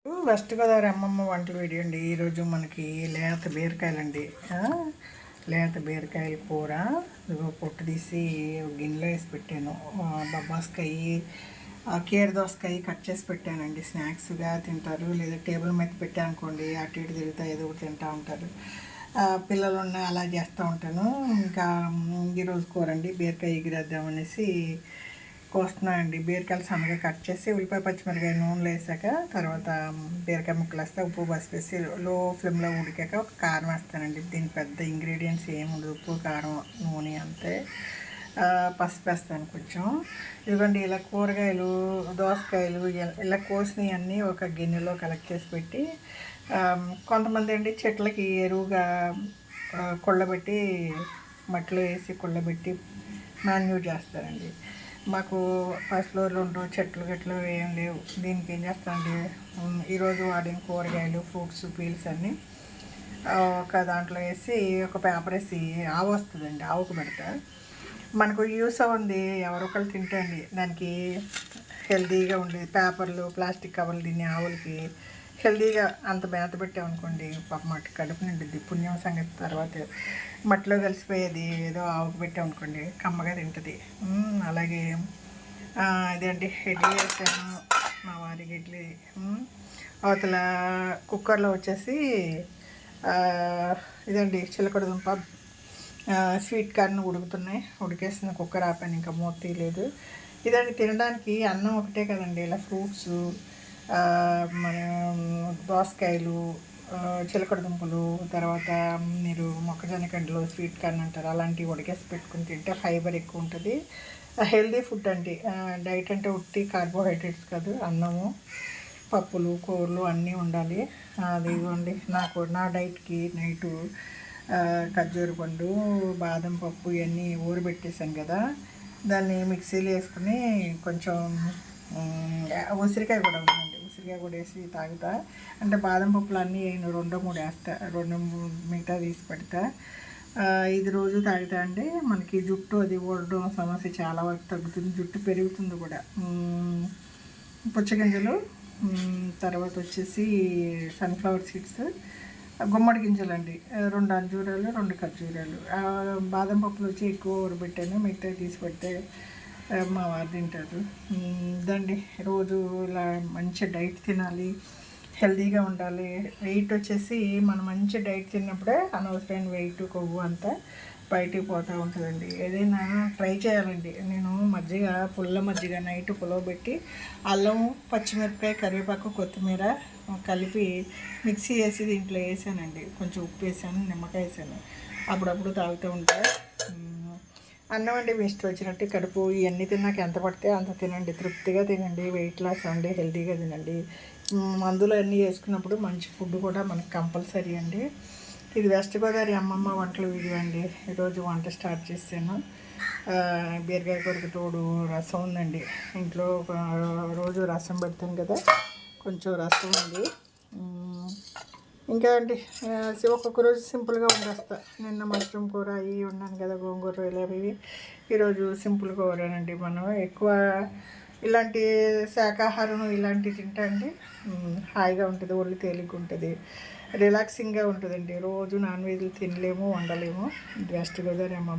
West Godavari అమ్మమ్మ వంటల video అండి. ఈరోజు మనకి లేత బీరకాయలండి. లేత బీరకాయల కూర పొట్టు తీసి గిన్నెలో వేసి పెట్టాను. బొబ్బాస్కాయ, కీర దోసకాయ కట్ చేసి పెట్టానండి. స్నాక్స్గా తింటారు, లేదా టేబుల్ మీద పెట్టాను అనుకోండి అటు ఇటు తిరుగుతా ఏదో ఒకటి తింటూ ఉంటారు. పిల్లలు ఉన్న అలా చేస్తూ ఉంటాను. ఇంకా ఈరోజు కూర అండి బీరకాయ ఎగిరేద్దామనేసి కోస్తున్నానండి. బీరకాయలు సన్నగా కట్ చేసి ఉల్లిపాయ పచ్చిమిరకాయ నూనెలో వేసాక తర్వాత బీరకాయ ముక్కలు వేస్తే ఉప్పు పసుపు వేసి లో ఫ్లేమ్లో ఉడికాక ఒక కారం వేస్తానండి. దీనికి పెద్ద ఇంగ్రీడియంట్స్ ఏమి ఉండదు, ఉప్పు కారం నూనె అంతే. పసుపు వేస్తాను కొంచెం. ఇదిగోండి ఇలా కూరగాయలు దోసకాయలు ఇలా కోసినవి అన్నీ ఒక గిన్నెలో కలెక్ట్ చేసి పెట్టి, కొంతమంది అండి చెట్లకి ఎరువుగా కొళ్ళబెట్టి మట్టిలో వేసి కొళ్ళబెట్టి మాన్యూర్ చేస్తారండి. మాకు ఫస్ట్ ఫ్లోర్లో ఉంటూ చెట్లు గట్లు ఏం లేవు. దీనికి ఏం చేస్తామండి, ఈరోజు వాడిన కూరగాయలు ఫ్రూట్స్ పీల్స్ అన్నీ ఒక దాంట్లో వేసి ఒక పేపర్ వేసి ఆవు వస్తుందండి, ఆవుకు పెడతా. మనకు యూస్ అవ్వండి, ఎవరొకరు తింటండి. దానికి హెల్తీగా ఉండేది పేపర్లు ప్లాస్టిక్ కవర్లు తినే ఆవులకి హెల్తీగా అంత మేత పెట్టామనుకోండి పాప మట్టి కడుపు నిండుద్ది. పుణ్యం సంగతి తర్వాత మట్టిలో కలిసిపోయేది ఏదో ఆవుకు పెట్టామనుకోండి కమ్మగా తింటుంది. అలాగే ఇదండి ఇడ్లీ వేసాను మా వారికి ఇడ్లీ. అవతల కుక్కర్లో వచ్చేసి ఇదండి చిలకడ దుంప స్వీట్ కార్న్ ఉడుకుతున్నాయి. ఉడికేసిన కుక్కర్ ఆపాను, ఇంకా మూత తీయలేదు. ఇదండి తినడానికి అన్నం ఒకటే కదండి, ఇలా ఫ్రూట్స్ మన దోసకాయలు చిలకడ దుంపలు తర్వాత మీరు మొక్కజొన్న కండలు స్వీట్ కార్న్ అంటారు, అలాంటివి ఉడికేసి పెట్టుకుని తింటే ఫైబర్ ఎక్కువ ఉంటుంది. హెల్దీ ఫుడ్ అండి. డైట్ అంటే ఉట్టి కార్బోహైడ్రేట్స్ కాదు, అన్నము పప్పులు కూరలు అన్నీ ఉండాలి. అది ఇవ్వండి నా డైట్కి నైటు ఖర్జూర పండు బాదం పప్పు ఇవన్నీ ఊరబెట్టేసాను కదా, దాన్ని మిక్సీలో వేసుకుని కొంచెం ఉసిరికాయ కూడా ఉందండి, ఉసిరికాయ కూడా వేసి తాగుతా. అంటే బాదం పప్పులు అన్నీ రెండో మూడు వేస్తా, మిగతా తీసి పెడతా. ఇది రోజు తాగుతా అండి. మనకి జుట్టు అది ఊడడం సమస్య చాలా వరకు తగ్గుతుంది, జుట్టు పెరుగుతుంది కూడా. పుచ్చగింజలు, తర్వాత వచ్చేసి సన్ఫ్లవర్ సీడ్స్, గుమ్మడి గింజలు అండి, 2 అంజూరాలు 2 ఖర్జూరాలు. బాదం పప్పులు వచ్చి ఎక్కువ ఊరబెట్టాను, మిగతా తీసి పెడితే మా వారు తింటారు. ఇదండి రోజు ఇలా మంచి డైట్ తినాలి, హెల్తీగా ఉండాలి. వెయిట్ వచ్చేసి మనం మంచి డైట్ తిన్నప్పుడే అనవసరమైన వెయిట్ కొవ్వు అంతా బయటికి పోతూ ఉంటుందండి. ఏదైనా ట్రై చేయాలండి. నేను పుల్ల మజ్జిగ నైట్ పులవబెట్టి అల్లం పచ్చిమిరపకాయ కరివేపాకు కొత్తిమీర కలిపి మిక్సీ వేసి దీంట్లో వేసానండి. కొంచెం ఉప్పు వేసాను, నిమ్మకాయ వేసాను, అప్పుడప్పుడు తాగుతూ ఉంటా. అన్నం అండి మీ ఇష్టం వచ్చినట్టు కడుపు ఇవన్నీ తిన్నాక ఎంత పడితే అంత తినండి, తృప్తిగా తినండి, వెయిట్ లాస్ అవ్వండి, హెల్తీగా తినండి. మందులు అన్నీ వేసుకున్నప్పుడు మంచి ఫుడ్ కూడా మనకు కంపల్సరీ అండి. ఇది వెస్ట్ గోదావరి అమ్మమ్మ వంటల వీడియో అండి. ఈరోజు వంట స్టార్ట్ చేశాను. బీరకాయ కూరకు తోడు రసం ఉందండి ఇంట్లో. రోజు రసం పెడతాను కదా, కొంచెం రసం ఉంది. ఇంకా అండి ఒక్కొక్క రోజు సింపుల్గా వండేస్తా. నిన్న మష్రూమ్ కూర అవి ఉన్నాను కదా, గోంగూర ఇవి. ఈరోజు సింపుల్ కూరనండి. మనం ఎక్కువ ఇలాంటి శాకాహారం ఇలాంటివి తింటా అండి, హాయిగా ఉంటుంది, ఒళ్ళు తేలిగ్గా ఉంటుంది, రిలాక్సింగ్గా ఉంటుందండి. రోజు నాన్ వెజ్లు తినలేము, వండలేము. వెస్ట్ గోదావరి అమ్మ